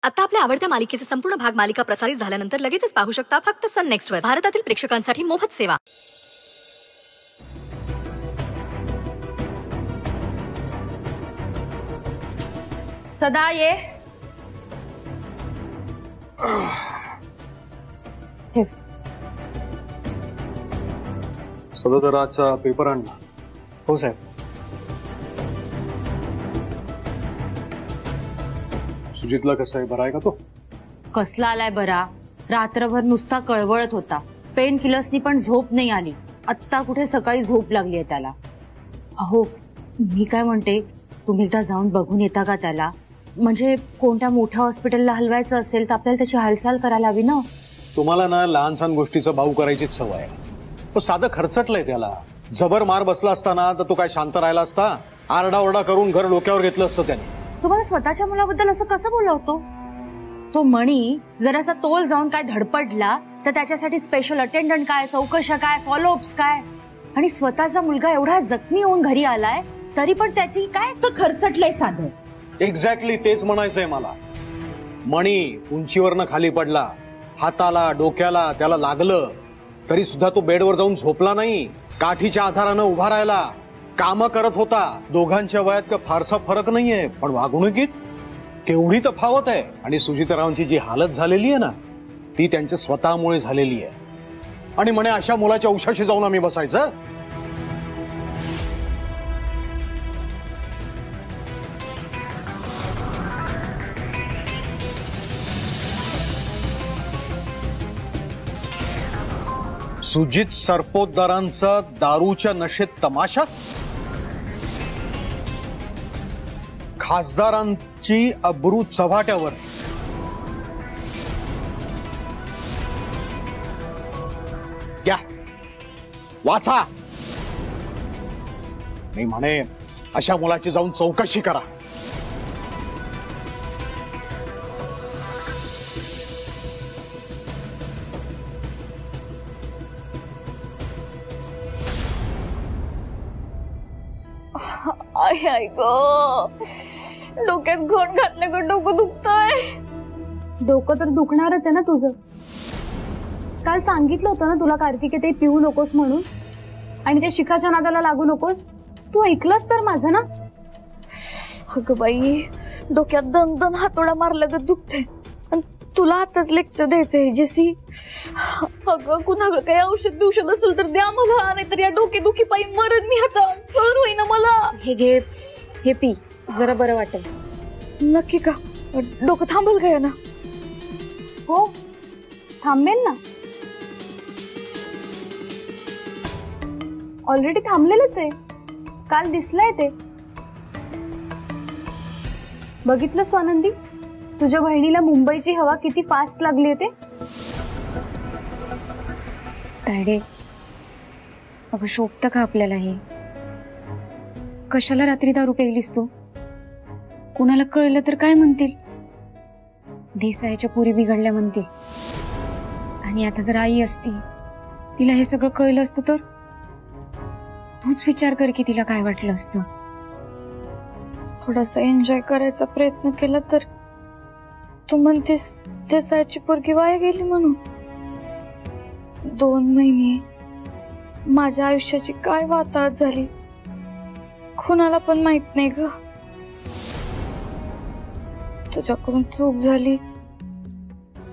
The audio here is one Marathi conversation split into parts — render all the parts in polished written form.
आता आपल्या आवडत्या मालिकेचे संपूर्ण भाग मालिका प्रसारित झाल्यानंतर लगेचच पाहू शकता फक्त सन नेक्स्ट वर. भारतातील प्रेक्षकांसाठी मोफत सेवा. सदा ये. सदा जरा आजचा पेपर आण ना. हो साहेब. सुजितला कसं आहे, बरा आहे का तो? कसला आलाय बरा? रात्रभर नुसता कळवळत होता. पेन किलर्सनी पण झोप नाही आली. आत्ता कुठे सकाळी झोप लागली आहे त्याला. अहो मी काय म्हणते, तुम्ही एकदा जाऊन बघून येता का त्याला? म्हणजे कोणत्या मोठ्या हॉस्पिटलला हलवायचं असेल तर आपल्याला त्याची हालचाल करायला हवी ना. तुम्हाला ना लहान सहान गोष्टीचा भाऊ करायचीच सवय आहे. तो साधं खर्चटलंय त्याला. जबर मार बसला असताना तर तो काय शांत राहिला असता? आरडाओरडा करून घर डोक्यावर घेतलं असतं त्याने. तुम्हाला स्वतःच्या मुलाबद्दल असं कसं बोलवतो? तो मणी जरासा तोल जाऊन काय धडपडला तर त्याच्यासाठी स्पेशल अटेंडंट काय, चौकशा काय, फॉलोअप्स काय. आणि स्वतःचा मुलगा एवढा जखमी होऊन घरी आलाय तरी पण त्याची काय तर खर्चटलंय साधं. एक्झॅक्टली तेच म्हणायचंय मला. मणी उंचीवरनं खाली पडला, हाताला डोक्याला त्याला लागलं तरी सुद्धा तो बेडवर जाऊन झोपला नाही. काठीच्या आधारानं उभा राहिला, काम करत होता. दोघांच्या वयात का फारसा फरक नाहीये, पण वागणुकीत केवढी तफावत आहे. आणि सुजितरावांची जी हालत झालेली आहे ना ती त्यांच्या स्वतःमुळे झालेली आहे. आणि म्हणे अशा मुलाच्या उशाशी जाऊन आम्ही बसायचं. सुजित सरपोतदारांचा दारूच्या नशेत तमाशा, खासदारांची अब्रू चव्हाट्यावर. क्या वाचा. मी म्हणे अशा मुलाची जाऊन चौकशी करा. आई गो, डोक्यात घोट घातलं ग, डोकं दुखतंय. डोकं तर दुखणारच आहे ना तुझं. काल सांगितलं होतं ना तुला कार्तिके ते पिऊ नकोस म्हणून, आणि त्या शिखाच्या नादाला लागू नकोस. तू ऐकलंस तर माझं ना. अगं बाई, डोक्यात दन दन हातोडा मारला ग, दुखते. तुला आताच लेक्चर द्यायचंय जेसी. अगं कुणाकडे काही औषध बिवषध असेल तर द्या मला, नाहीतर या डोकेदुखी पायी मरण मी. आता सहन होईना मला. हे घे, हे पी, जरा बरं वाटेल. नक्की का? डोकं थांबल काय ना? हो थांबेल ना. ऑलरेडी थांबलेलंच आहे. काल दिसलंय ते. बघितलं स्वानंदी, तुझ्या बहिणीला मुंबईची हवा किती फास्ट लागली होते. तायडे, अगं शोभतं का आपल्याला हे? कशाला रात्री दारू प्यायलीस तू? कुणाला कळलं तर काय म्हणतील? देसाईच्या पोरी बिघडल्या म्हणतील. आणि आता जर आई असती, तिला हे सगळं कळलं असतं तर? तूच विचार कर की तिला काय वाटलं असतं. थोडासा एन्जॉय करायचा प्रयत्न केला तर तू म्हणतेस देसाईची पोरगी वाया गेली म्हणून. 2 महिने माझ्या आयुष्याची काय वाताहत झाली कुणाला पण माहित नाही ग. तुझ्याकडून चूक झाली.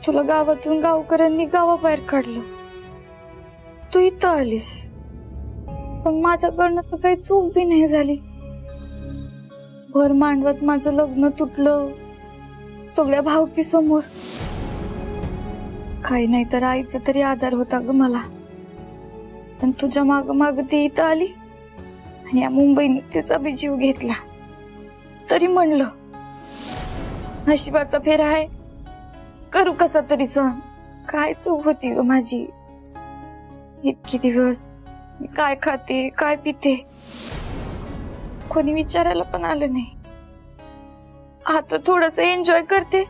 तुला गावातून गावकऱ्यांनी गावाबाहेर काढलं. तू इथं आलीस, पण माझ्याकडनं तर काही चूक बी नाही झाली. भर मांडवत माझं लग्न तुटलं सगळ्या भावकी समोर. काही नाही तर आईचा तरी आधार होता ग मला. पण तुझ्या माग माग ती इथं आली आणि या मुंबईने तिचा बी जीव घेतला. तरी म्हणलं नशिबाचा फेर आहे, करू कसा तरी सहन. काय चूक होती ग माझी. इतकी दिवस मी काय खाते काय पिते कोणी विचारायला पण आलं नाही. आता थोडस एन्जॉय करते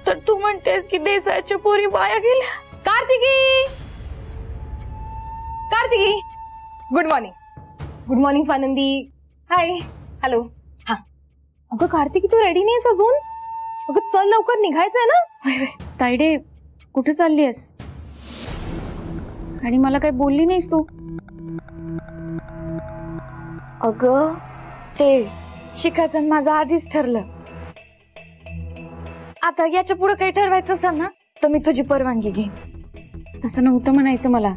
तर तू म्हणतेस की देसाईच्या पोरी वाया गेल्या. Kartiki, Kartiki, good morning. Good morning Swanandi. Hi. Hello. हा अगं कार्तिकी, तू रेडी नाहीस अजून? अगं चल लवकर निघायचंय ना. तायडे कुठे चालली आहेस आणि मला काही बोलली नाहीस तू. अगं ते शिकायचं माझं आधीच ठरलं. आता याच्या पुढे काही ठरवायचं असेल ना तर मी तुझी परवानगी घेईन. तसं नव्हतं म्हणायचं मला.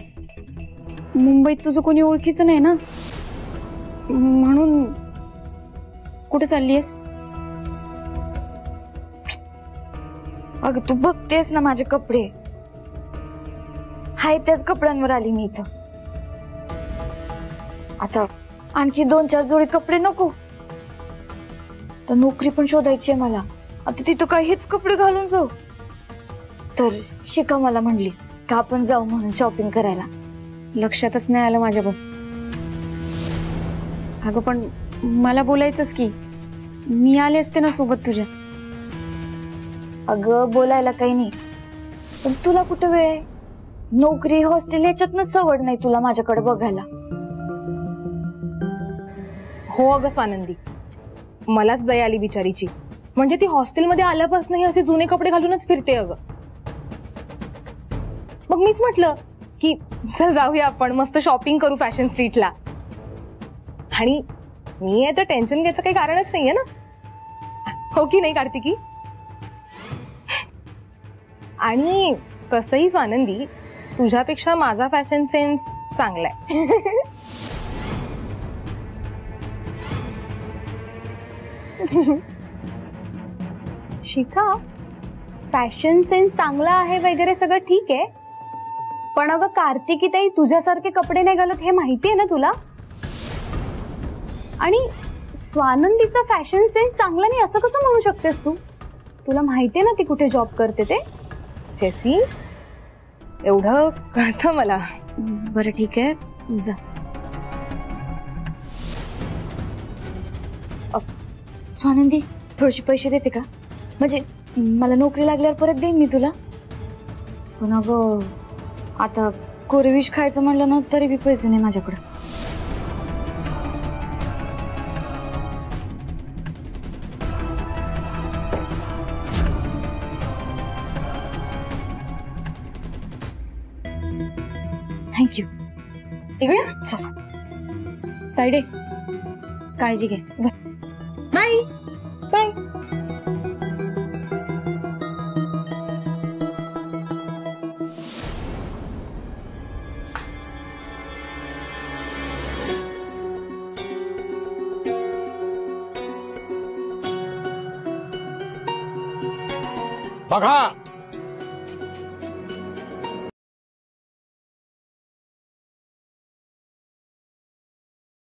मुंबईत तुझं कोणी ओळखीचं नाही ना, म्हणून. कुठे चालली आहेस? अगं तू बघतेस ना माझे कपडे, हाय त्याच कपड्यांवर आली मी इथं. आता आणखी 2-4 जोडी कपडे नको, तर नोकरी पण शोधायची आहे मला. आता तिथं काय हेच कपडे घालून जाऊ? तर शिका मला म्हणली का आपण जाऊ म्हणून शॉपिंग करायला. लक्षातच नाही आलं माझ्या बघ. अगं पण मला बोलायचंच की, मी आले असते ना सोबत तुझ्या. अगं बोलायला काही नाही, पण तुला कुठं वेळ आहे? नोकरी हॉस्टेल याच्यातनं सवड नाही तुला माझ्याकडे बघायला. हो अगं स्वानंदी, मलाच दया आली बिचारीची. म्हणजे ती हॉस्टेलमध्ये आल्यापासून असे जुने कपडे घालूनच फिरते अगं. मग मीच म्हटलं की चल जाऊया आपण, मस्त शॉपिंग करू फॅशन स्ट्रीटला. आणि मी आहे तर टेन्शन घ्यायचं काही कारणच नाहीये ना, हो की नाही कार्तिकी? आणि तसंही स्वानंदी, तुझ्यापेक्षा माझा फॅशन सेन्स चांगला आहे. शिखा, फॅशन सेन्स चांगला आहे वगैरे सगळं ठीक आहे, पण अगं कार्तिकी ताई तुझ्यासारखे कपडे नाही घालत हे माहिती आहे ना तुला. आणि स्वानंदीचा फॅशन सेन्स चांगला नाही असं कसं म्हणू शकतेस तू? तुला माहिती आहे ना ती कुठे जॉब करते ते. जेसी, एवढं कळतं मला. बरं ठीक आहे, जा. स्वानंदी थोडेसे पैसे देते का? म्हणजे मला नोकरी लागल्यावर परत देईन मी तुला. पण अगं आता कोरविश खायचं म्हणलं ना तरी बी पैसे नाही माझ्याकडे. थँक्यू. चला तायडे काळजी घे. Bye bye. बघा